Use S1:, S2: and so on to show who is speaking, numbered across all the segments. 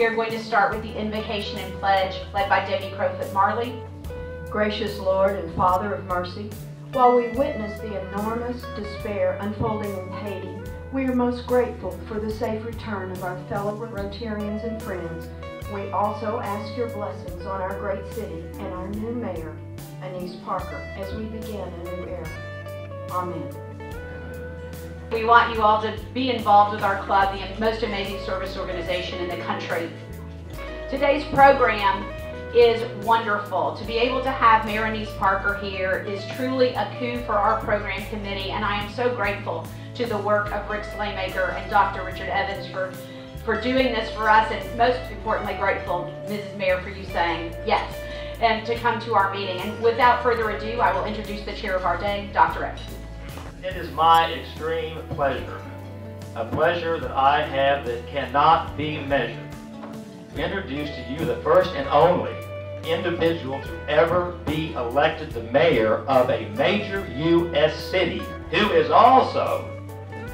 S1: we are going to start with the invocation and pledge led by Debbie Crowfoot Marley.
S2: Gracious Lord and Father of mercy, while we witness the enormous despair unfolding in Haiti, we are most grateful for the safe return of our fellow Rotarians and friends. We also ask your blessings on our great city and our new mayor, Annise Parker, as we begin a new era. Amen.
S1: We want you all to be involved with our club, the most amazing service organization in the country. Today's program is wonderful. To be able to have Mayor Annise Parker here is truly a coup for our program committee, and I am so grateful to the work of Rick Slaymaker and Dr. Richard Evans for doing this for us, and most importantly grateful, Mrs. Mayor, for you saying yes and to come to our meeting. And without further ado, I will introduce the chair of our day, Dr. Evans.
S3: It is my extreme pleasure, a pleasure that I have that cannot be measured, to introduce to you the first and only individual to ever be elected the mayor of a major U.S. city, who is also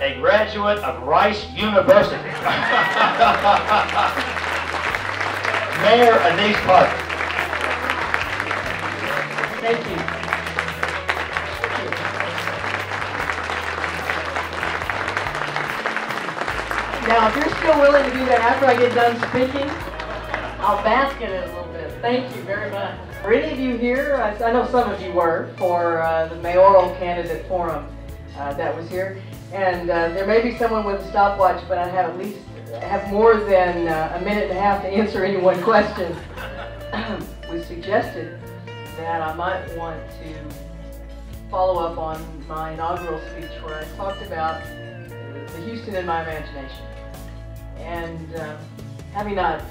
S3: a graduate of Rice University. Mayor Annise Parker.
S4: Thank you. Now, if you're still willing to do that after I get done speaking, I'll bask in it a little bit. Thank you very much. Are any of you here? I know some of you were for the mayoral candidate forum that was here. And there may be someone with a stopwatch, but I have at least more than a minute and a half to answer any one question. We suggested that I might want to follow up on my inaugural speech where I talked about the Houston in my imagination. And having not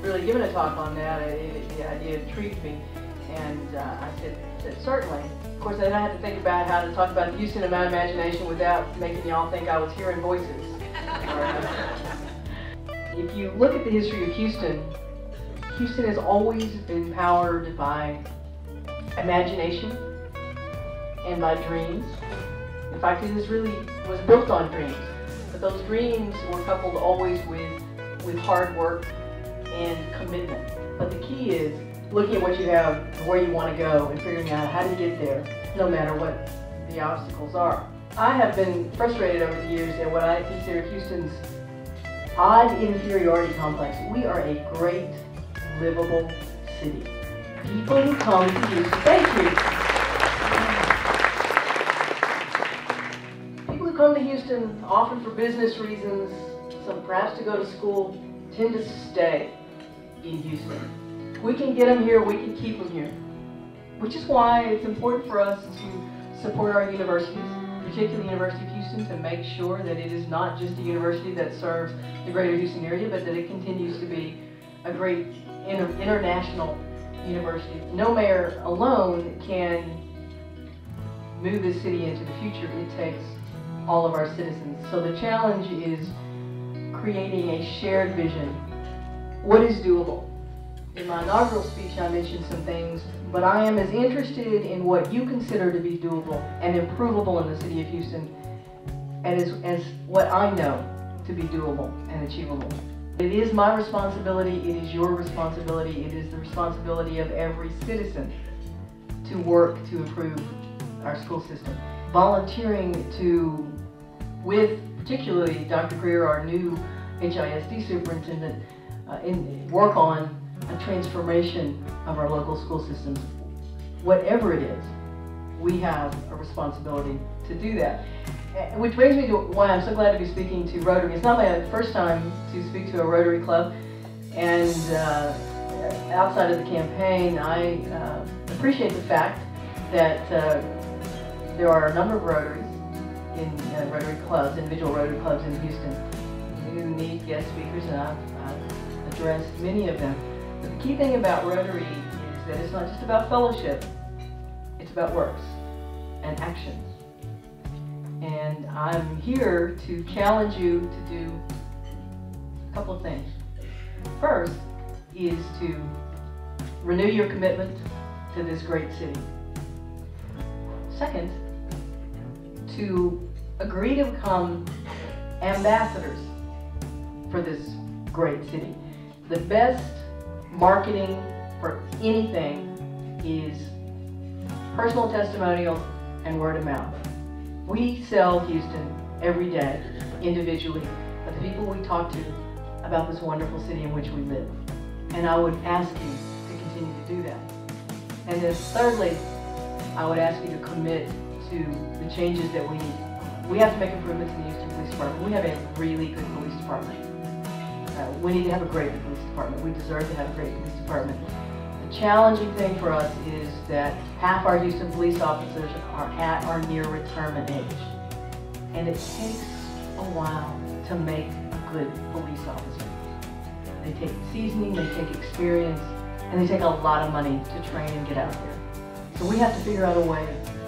S4: really given a talk on that, the idea intrigued me. And I said certainly. Of course, then I had to think about how to talk about Houston in my imagination without making y'all think I was hearing voices. If you look at the history of Houston, Houston has always been powered by imagination and by dreams. In fact, it really was built on dreams. But those dreams were coupled always with hard work and commitment. But the key is looking at what you have, where you want to go, and figuring out how to get there, no matter what the obstacles are. I have been frustrated over the years at what I consider Houston's odd inferiority complex. We are a great, livable city. People who come to Houston, thank you. People who come to Houston, often for business reasons, some perhaps to go to school, tend to stay in Houston. We can get them here, we can keep them here. Which is why it's important for us to support our universities, particularly the University of Houston, to make sure that it is not just a university that serves the greater Houston area, but that it continues to be a great international university. No mayor alone can move this city into the future. It takes all of our citizens. So the challenge is creating a shared vision. What is doable? In my inaugural speech, I mentioned some things, but I am as interested in what you consider to be doable and improvable in the city of Houston as what I know to be doable and achievable. It is my responsibility, it is your responsibility, it is the responsibility of every citizen to work to improve our school system. Volunteering with particularly Dr. Greer, our new HISD superintendent, work on a transformation of our local school systems. Whatever it is, we have a responsibility to do that. Which brings me to why I'm so glad to be speaking to Rotary. It's not my first time to speak to a Rotary club, and outside of the campaign, I appreciate the fact that there are a number of Rotaries in Rotary clubs, individual Rotary clubs in Houston, who need guest speakers, and I've addressed many of them. But the key thing about Rotary is that it's not just about fellowship, it's about works and actions. And I'm here to challenge you to do a couple of things. First is to renew your commitment to this great city. Second, to agree to become ambassadors for this great city. The best marketing for anything is personal testimonial and word of mouth. We sell Houston every day, individually, of the people we talk to about this wonderful city in which we live. And I would ask you to continue to do that. And then thirdly, I would ask you to commit to the changes that we need. We have to make improvements in the Houston Police Department. We have a really good police department. We need to have a great police department. We deserve to have a great police department. The challenging thing for us is that half our Houston police officers are at or near retirement age. And it takes a while to make a good police officer. They take seasoning, they take experience, and they take a lot of money to train and get out there. So we have to figure out a way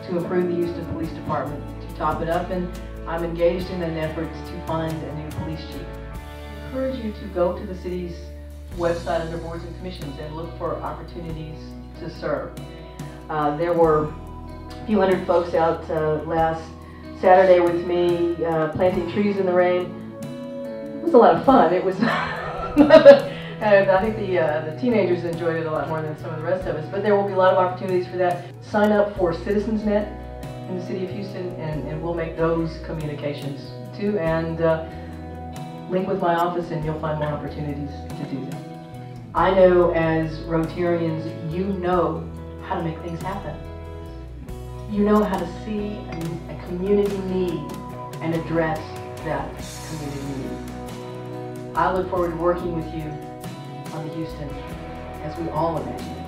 S4: to improve the Houston Police Department, to top it up, and I'm engaged in an effort to find a new police chief. I encourage you to go to the city's website under boards and commissions and look for opportunities to serve. There were a few hundred folks out last Saturday with me planting trees in the rain. It was a lot of fun. It was, and I think the teenagers enjoyed it a lot more than some of the rest of us. But there will be a lot of opportunities for that. Sign up for CitizensNet in the city of Houston, and we'll make those communications too. And link with my office, and you'll find more opportunities to do that. I know as Rotarians, you know how to make things happen. You know how to see a community need and address that community need. I look forward to working with you on the Houston as we all imagine it.